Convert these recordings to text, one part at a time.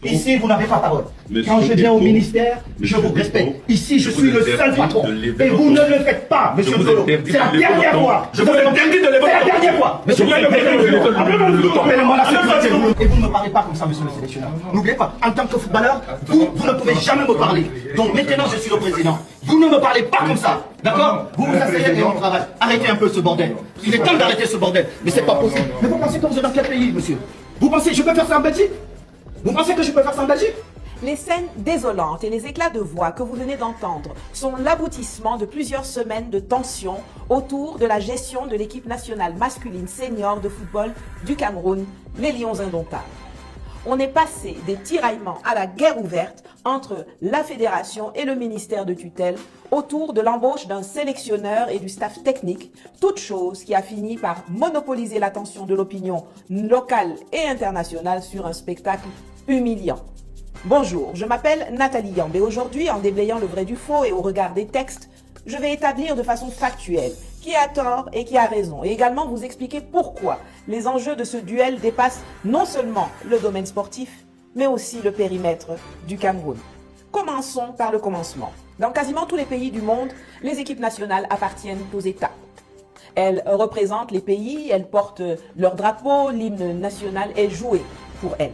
Ici, vous n'avez pas parole. Monsieur Quand je viens au Delvaux, ministère, je vous Monsieur respecte. Delvaux, Ici, je je suis vous le seul interdis patron. de lever Et votre vous ne ton. le faites pas, monsieur vous Zolo. interdis C'est la de lever dernière votre fois. ton. Je vous interdis de lever votre ton. C'est la dernière fois. Monsieur vous interdis de lever votre ton. Appelez-moi la sécurité. Et vous ne me parlez pas comme ça, monsieur le sélectionneur. N'oubliez pas, en tant que footballeur, vous ne pouvez jamais me parler. Donc maintenant, je suis le président. Vous ne me parlez pas comme ça. D'accord? Vous vous asseyez et on travaille. Arrêtez un peu ce bordel. Il est temps d'arrêter ce bordel. Mais c'est pas possible. Mais vous pensez que vous êtes dans quel pays, monsieur? Vous pensez que je peux faire ça en Belgique? Vous pensez que je peux faire ça en Belgique? Les scènes désolantes et les éclats de voix que vous venez d'entendre sont l'aboutissement de plusieurs semaines de tension autour de la gestion de l'équipe nationale masculine senior de football du Cameroun, les Lions indomptables. On est passé des tiraillements à la guerre ouverte entre la fédération et le ministère de tutelle autour de l'embauche d'un sélectionneur et du staff technique, toute chose qui a fini par monopoliser l'attention de l'opinion locale et internationale sur un spectacle humiliant. Bonjour, je m'appelle Nathalie Yamb et aujourd'hui, en déblayant le vrai du faux et au regard des textes, je vais établir de façon factuelle qui a tort et qui a raison et également vous expliquer pourquoi les enjeux de ce duel dépassent non seulement le domaine sportif, mais aussi le périmètre du Cameroun. Commençons par le commencement. Dans quasiment tous les pays du monde, les équipes nationales appartiennent aux États. Elles représentent les pays, elles portent leur drapeau, l'hymne national est joué pour elles.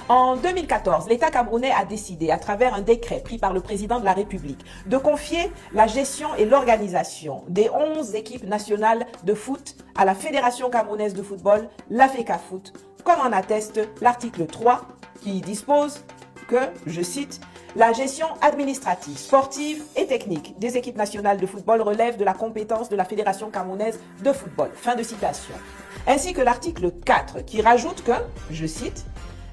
En 2014, l'État camerounais a décidé, à travers un décret pris par le président de la République, de confier la gestion et l'organisation des 11 équipes nationales de foot à la Fédération camerounaise de football, la FECAFOOT, comme en atteste l'article 3 qui dispose que, je cite, « La gestion administrative, sportive et technique des équipes nationales de football relève de la compétence de la Fédération camerounaise de football ». Fin de citation. Ainsi que l'article 4 qui rajoute que, je cite,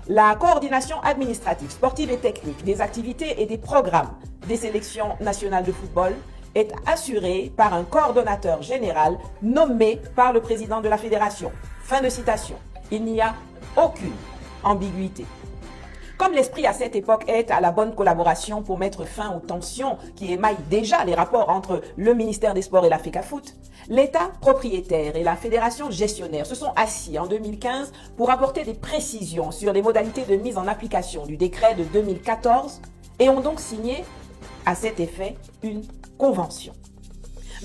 la coordination administrative, sportive et technique des activités et des programmes des sélections nationales de football est assurée par un coordonnateur général nommé par le président de la fédération. Fin de citation. Il n'y a aucune ambiguïté. Comme l'esprit à cette époque est à la bonne collaboration pour mettre fin aux tensions qui émaillent déjà les rapports entre le ministère des Sports et la FECAFOOT, l'État propriétaire et la fédération gestionnaire se sont assis en 2015 pour apporter des précisions sur les modalités de mise en application du décret de 2014 et ont donc signé à cet effet une convention.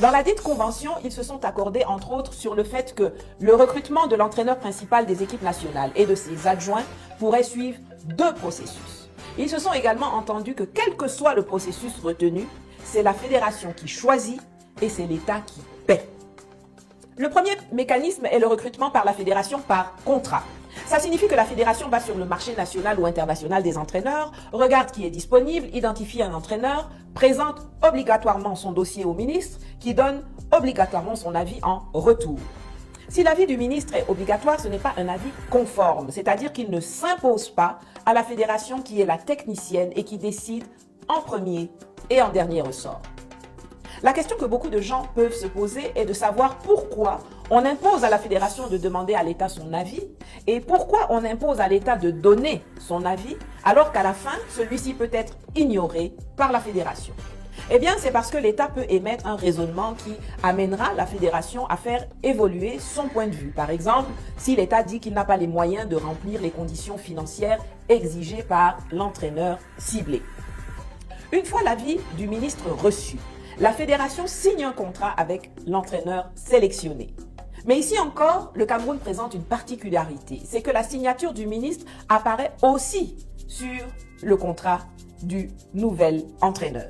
Dans la dite convention, ils se sont accordés entre autres sur le fait que le recrutement de l'entraîneur principal des équipes nationales et de ses adjoints pourrait suivre deux processus. Ils se sont également entendus que quel que soit le processus retenu, c'est la fédération qui choisit et c'est l'État qui paie. Le premier mécanisme est le recrutement par la fédération par contrat. Ça signifie que la fédération va sur le marché national ou international des entraîneurs, regarde qui est disponible, identifie un entraîneur, présente obligatoirement son dossier au ministre qui donne obligatoirement son avis en retour. Si l'avis du ministre est obligatoire, ce n'est pas un avis conforme, c'est-à-dire qu'il ne s'impose pas à la fédération qui est la technicienne et qui décide en premier et en dernier ressort. La question que beaucoup de gens peuvent se poser est de savoir pourquoi on impose à la fédération de demander à l'État son avis et pourquoi on impose à l'État de donner son avis alors qu'à la fin, celui-ci peut être ignoré par la fédération. Eh bien, c'est parce que l'État peut émettre un raisonnement qui amènera la fédération à faire évoluer son point de vue. Par exemple, si l'État dit qu'il n'a pas les moyens de remplir les conditions financières exigées par l'entraîneur ciblé. Une fois l'avis du ministre reçu, la fédération signe un contrat avec l'entraîneur sélectionné. Mais ici encore, le Cameroun présente une particularité, c'est que la signature du ministre apparaît aussi sur le contrat du nouvel entraîneur.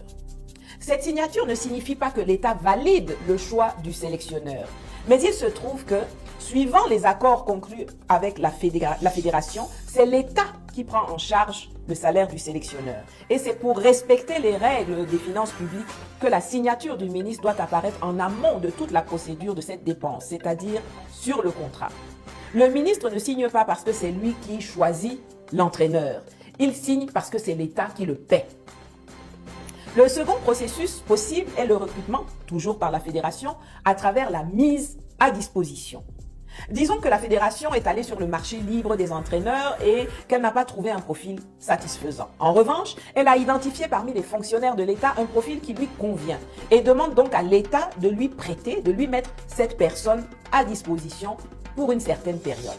Cette signature ne signifie pas que l'État valide le choix du sélectionneur, mais il se trouve que, suivant les accords conclus avec la fédération, c'est l'État qui prend en charge le salaire du sélectionneur. Et c'est pour respecter les règles des finances publiques que la signature du ministre doit apparaître en amont de toute la procédure de cette dépense, c'est-à-dire sur le contrat. Le ministre ne signe pas parce que c'est lui qui choisit l'entraîneur. Il signe parce que c'est l'État qui le paie. Le second processus possible est le recrutement, toujours par la fédération, à travers la mise à disposition. Disons que la fédération est allée sur le marché libre des entraîneurs et qu'elle n'a pas trouvé un profil satisfaisant. En revanche, elle a identifié parmi les fonctionnaires de l'État un profil qui lui convient et demande donc à l'État de lui prêter, de lui mettre cette personne à disposition pour une certaine période.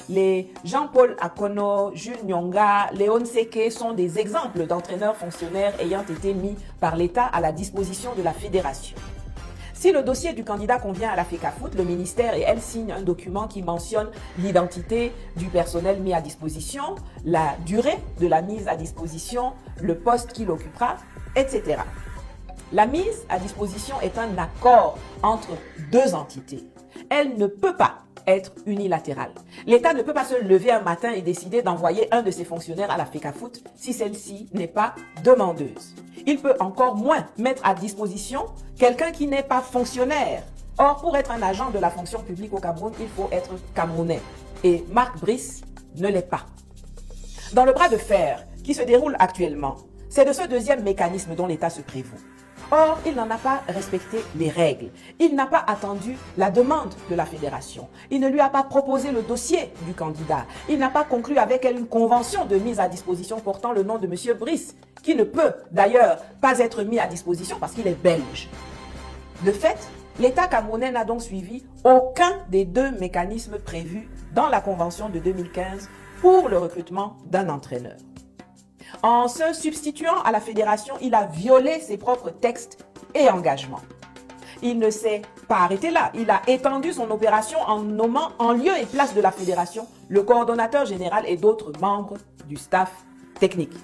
les Jean-Paul Akono, Jules Nyonga, Léon Seke sont des exemples d'entraîneurs fonctionnaires ayant été mis par l'État à la disposition de la fédération. Si le dossier du candidat convient à la FECAFOOT, le ministère et elle signent un document qui mentionne l'identité du personnel mis à disposition, la durée de la mise à disposition, le poste qu'il occupera, etc. La mise à disposition est un accord entre deux entités. Elle ne peut pas être unilatérale. L'État ne peut pas se lever un matin et décider d'envoyer un de ses fonctionnaires à la FECAFOOT si celle-ci n'est pas demandeuse. Il peut encore moins mettre à disposition quelqu'un qui n'est pas fonctionnaire. Or, pour être un agent de la fonction publique au Cameroun, il faut être camerounais. Et Marc Brice ne l'est pas. Dans le bras de fer qui se déroule actuellement, c'est de ce deuxième mécanisme dont l'État se prévaut. Or, il n'en a pas respecté les règles. Il n'a pas attendu la demande de la fédération. Il ne lui a pas proposé le dossier du candidat. Il n'a pas conclu avec elle une convention de mise à disposition portant le nom de M. Brice, qui ne peut d'ailleurs pas être mis à disposition parce qu'il est belge. De fait, l'État camerounais n'a donc suivi aucun des deux mécanismes prévus dans la convention de 2015 pour le recrutement d'un entraîneur. En se substituant à la fédération, il a violé ses propres textes et engagements. Il ne s'est pas arrêté là. Il a étendu son opération en nommant en lieu et place de la fédération le coordonnateur général et d'autres membres du staff technique.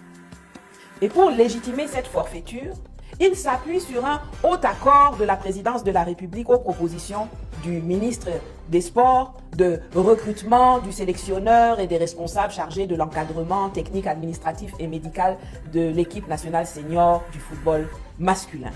Et pour légitimer cette forfaiture, il s'appuie sur un haut accord de la présidence de la République aux propositions du ministre des Sports, de recrutement du sélectionneur et des responsables chargés de l'encadrement technique, administratif et médical de l'équipe nationale senior du football masculin.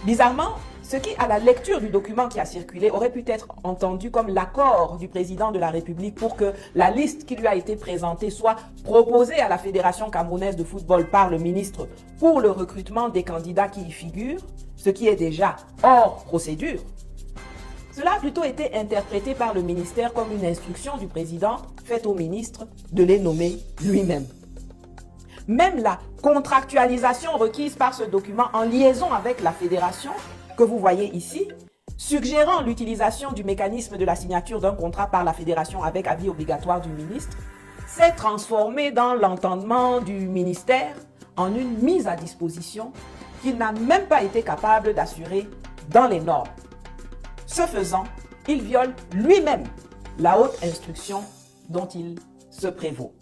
Bizarrement, ce qui, à la lecture du document qui a circulé, aurait pu être entendu comme l'accord du président de la République pour que la liste qui lui a été présentée soit proposée à la Fédération camerounaise de football par le ministre pour le recrutement des candidats qui y figurent, ce qui est déjà hors procédure. Cela a plutôt été interprété par le ministère comme une instruction du président faite au ministre de les nommer lui-même. Même la contractualisation requise par ce document en liaison avec la fédération, que vous voyez ici, suggérant l'utilisation du mécanisme de la signature d'un contrat par la fédération avec avis obligatoire du ministre, s'est transformée dans l'entendement du ministère en une mise à disposition qu'il n'a même pas été capable d'assurer dans les normes. Ce faisant, il viole lui-même la haute instruction dont il se prévaut.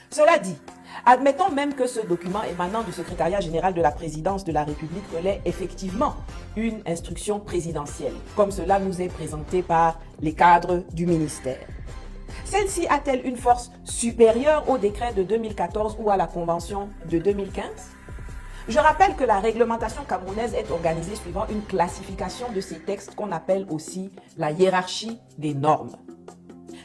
Cela dit, admettons même que ce document émanant du secrétariat général de la présidence de la République relaie effectivement une instruction présidentielle, comme cela nous est présenté par les cadres du ministère. Celle-ci a-t-elle une force supérieure au décret de 2014 ou à la convention de 2015 ? Je rappelle que la réglementation camerounaise est organisée suivant une classification de ces textes qu'on appelle aussi la hiérarchie des normes.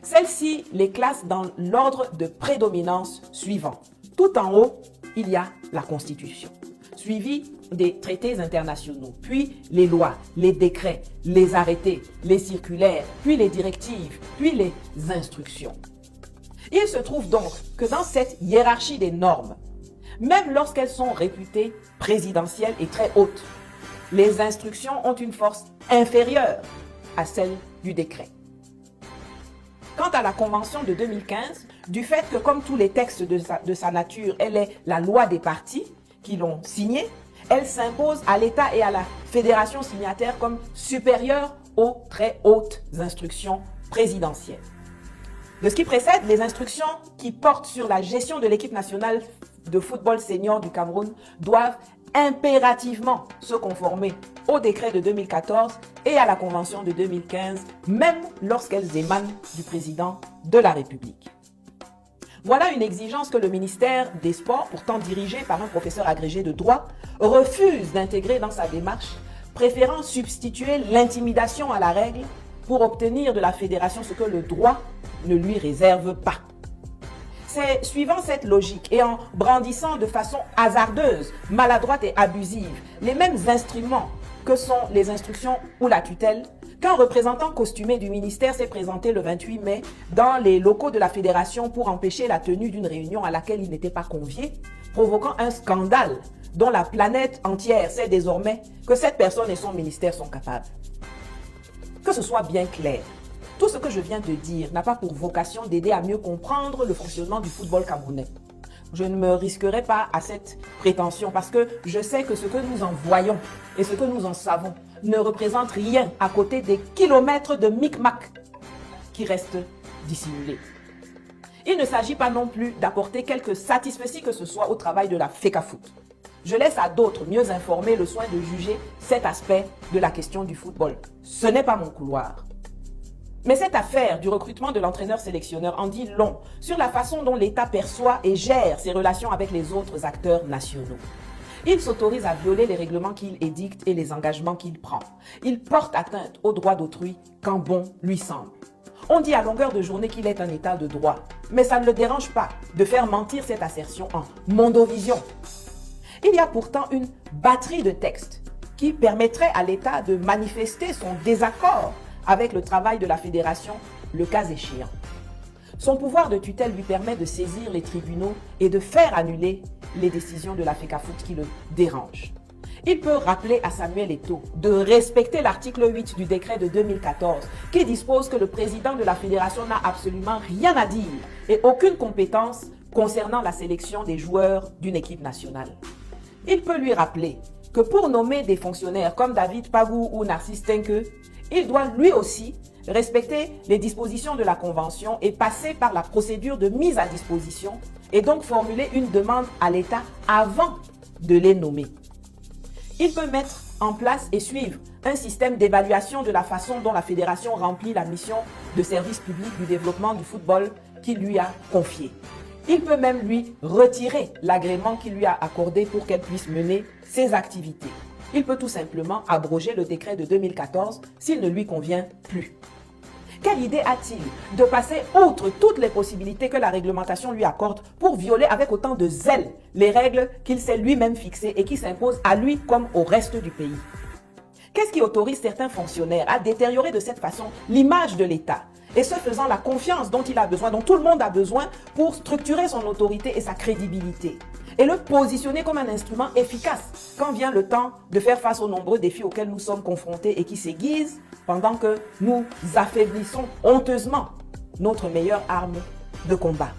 Celle-ci les classe dans l'ordre de prédominance suivant. Tout en haut, il y a la Constitution, suivie des traités internationaux, puis les lois, les décrets, les arrêtés, les circulaires, puis les directives, puis les instructions. Il se trouve donc que dans cette hiérarchie des normes, même lorsqu'elles sont réputées présidentielles et très hautes, les instructions ont une force inférieure à celle du décret. Quant à la Convention de 2015, du fait que comme tous les textes de sa nature, elle est la loi des partis qui l'ont signée, elle s'impose à l'État et à la fédération signataire comme supérieure aux très hautes instructions présidentielles. De ce qui précède, les instructions qui portent sur la gestion de l'équipe nationale de football senior du Cameroun doivent impérativement se conformer au décret de 2014 et à la convention de 2015, même lorsqu'elles émanent du président de la République. Voilà une exigence que le ministère des Sports, pourtant dirigé par un professeur agrégé de droit, refuse d'intégrer dans sa démarche, préférant substituer l'intimidation à la règle pour obtenir de la fédération ce que le droit ne lui réserve pas. C'est suivant cette logique et en brandissant de façon hasardeuse, maladroite et abusive les mêmes instruments que sont les instructions ou la tutelle, qu'un représentant costumé du ministère s'est présenté le 28 mai dans les locaux de la fédération pour empêcher la tenue d'une réunion à laquelle il n'était pas convié, provoquant un scandale dont la planète entière sait désormais que cette personne et son ministère sont capables. Que ce soit bien clair, Tout ce que je viens de dire n'a pas pour vocation d'aider à mieux comprendre le fonctionnement du football camerounais. Je ne me risquerai pas à cette prétention parce que je sais que ce que nous en voyons et ce que nous en savons ne représente rien à côté des kilomètres de micmac qui restent dissimulés. Il ne s'agit pas non plus d'apporter quelque satisfecit que ce soit au travail de la FECAFOOT. Je laisse à d'autres mieux informés le soin de juger cet aspect de la question du football. Ce n'est pas mon couloir. Mais cette affaire du recrutement de l'entraîneur-sélectionneur en dit long sur la façon dont l'État perçoit et gère ses relations avec les autres acteurs nationaux. Il s'autorise à violer les règlements qu'il édicte et les engagements qu'il prend. Il porte atteinte aux droits d'autrui quand bon lui semble. On dit à longueur de journée qu'il est un État de droit, mais ça ne le dérange pas de faire mentir cette assertion en mondovision. Il y a pourtant une batterie de textes qui permettrait à l'État de manifester son désaccord avec le travail de la fédération, le cas échéant. Son pouvoir de tutelle lui permet de saisir les tribunaux et de faire annuler les décisions de la FECAFOOT qui le dérangent. Il peut rappeler à Samuel Eto'o de respecter l'article 8 du décret de 2014 qui dispose que le président de la fédération n'a absolument rien à dire et aucune compétence concernant la sélection des joueurs d'une équipe nationale. Il peut lui rappeler que pour nommer des fonctionnaires comme David Pagou ou Narcisse Tenke, il doit lui aussi respecter les dispositions de la Convention et passer par la procédure de mise à disposition et donc formuler une demande à l'État avant de les nommer. Il peut mettre en place et suivre un système d'évaluation de la façon dont la fédération remplit la mission de service public du développement du football qu'il lui a confiée. Il peut même lui retirer l'agrément qu'il lui a accordé pour qu'elle puisse mener ses activités. Il peut tout simplement abroger le décret de 2014 s'il ne lui convient plus. Quelle idée a-t-il de passer outre toutes les possibilités que la réglementation lui accorde pour violer avec autant de zèle les règles qu'il s'est lui-même fixées et qui s'imposent à lui comme au reste du pays? Qu'est-ce qui autorise certains fonctionnaires à détériorer de cette façon l'image de l'État et ce faisant la confiance dont il a besoin, dont tout le monde a besoin pour structurer son autorité et sa crédibilité et le positionner comme un instrument efficace quand vient le temps de faire face aux nombreux défis auxquels nous sommes confrontés et qui s'aiguisent pendant que nous affaiblissons honteusement notre meilleure arme de combat.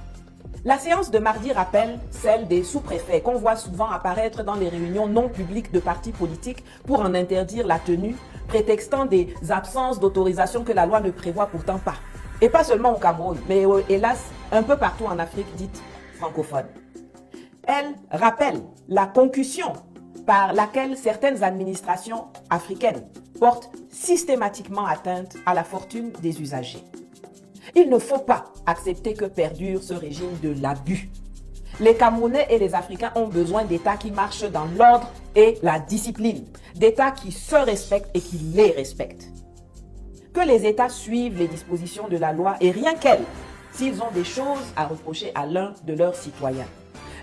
La séance de mardi rappelle celle des sous-préfets qu'on voit souvent apparaître dans les réunions non publiques de partis politiques pour en interdire la tenue, prétextant des absences d'autorisation que la loi ne prévoit pourtant pas. Et pas seulement au Cameroun, mais hélas, un peu partout en Afrique dite francophone. Elle rappelle la concussion par laquelle certaines administrations africaines portent systématiquement atteinte à la fortune des usagers. Il ne faut pas accepter que perdure ce régime de l'abus. Les Camerounais et les Africains ont besoin d'États qui marchent dans l'ordre et la discipline, d'États qui se respectent et qui les respectent. Que les États suivent les dispositions de la loi et rien qu'elles, s'ils ont des choses à reprocher à l'un de leurs citoyens.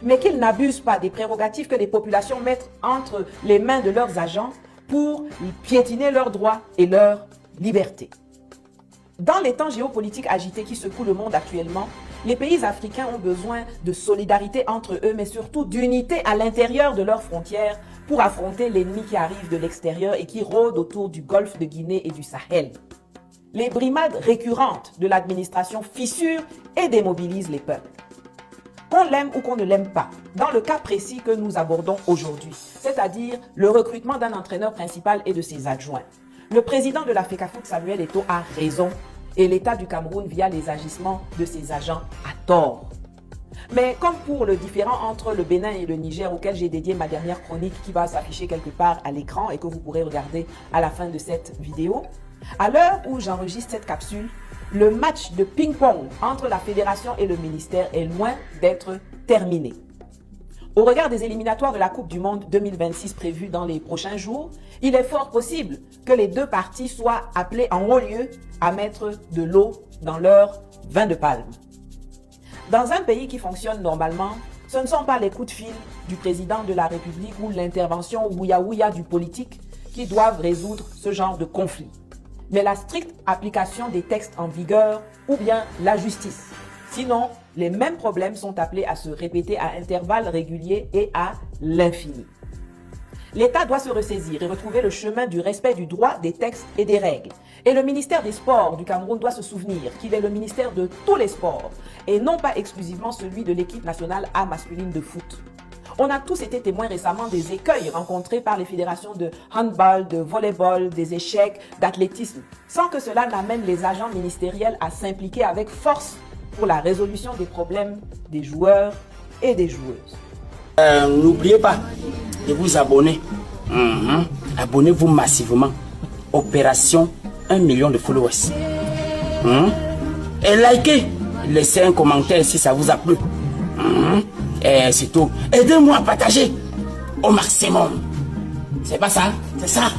Mais qu'ils n'abusent pas des prérogatives que les populations mettent entre les mains de leurs agents pour piétiner leurs droits et leurs libertés. Dans les temps géopolitiques agités qui secouent le monde actuellement, les pays africains ont besoin de solidarité entre eux, mais surtout d'unité à l'intérieur de leurs frontières pour affronter l'ennemi qui arrive de l'extérieur et qui rôde autour du golfe de Guinée et du Sahel. Les brimades récurrentes de l'administration fissurent et démobilisent les peuples. Qu'on l'aime ou qu'on ne l'aime pas, dans le cas précis que nous abordons aujourd'hui, c'est-à-dire le recrutement d'un entraîneur principal et de ses adjoints, le président de la FECAFOOT, Samuel Eto'o, a raison et l'État du Cameroun, via les agissements de ses agents, a tort. Mais comme pour le différend entre le Bénin et le Niger, auquel j'ai dédié ma dernière chronique qui va s'afficher quelque part à l'écran et que vous pourrez regarder à la fin de cette vidéo, à l'heure où j'enregistre cette capsule, le match de ping-pong entre la fédération et le ministère est loin d'être terminé. Au regard des éliminatoires de la Coupe du Monde 2026 prévues dans les prochains jours, il est fort possible que les deux parties soient appelées en haut lieu à mettre de l'eau dans leur vin de palme. Dans un pays qui fonctionne normalement, ce ne sont pas les coups de fil du président de la République ou l'intervention ouïa-ouïa du politique qui doivent résoudre ce genre de conflit, mais la stricte application des textes en vigueur ou bien la justice. Sinon, les mêmes problèmes sont appelés à se répéter à intervalles réguliers et à l'infini. L'État doit se ressaisir et retrouver le chemin du respect du droit, des textes et des règles. Et le ministère des Sports du Cameroun doit se souvenir qu'il est le ministère de tous les sports et non pas exclusivement celui de l'équipe nationale A masculine de foot. On a tous été témoins récemment des écueils rencontrés par les fédérations de handball, de volleyball, des échecs, d'athlétisme, sans que cela n'amène les agents ministériels à s'impliquer avec force pour la résolution des problèmes des joueurs et des joueuses. N'oubliez pas de vous abonner. Abonnez-vous massivement. Opération 1 million de followers. Et likez. Laissez un commentaire si ça vous a plu. Et surtout, aidez-moi à partager au maximum. C'est pas ça? C'est ça.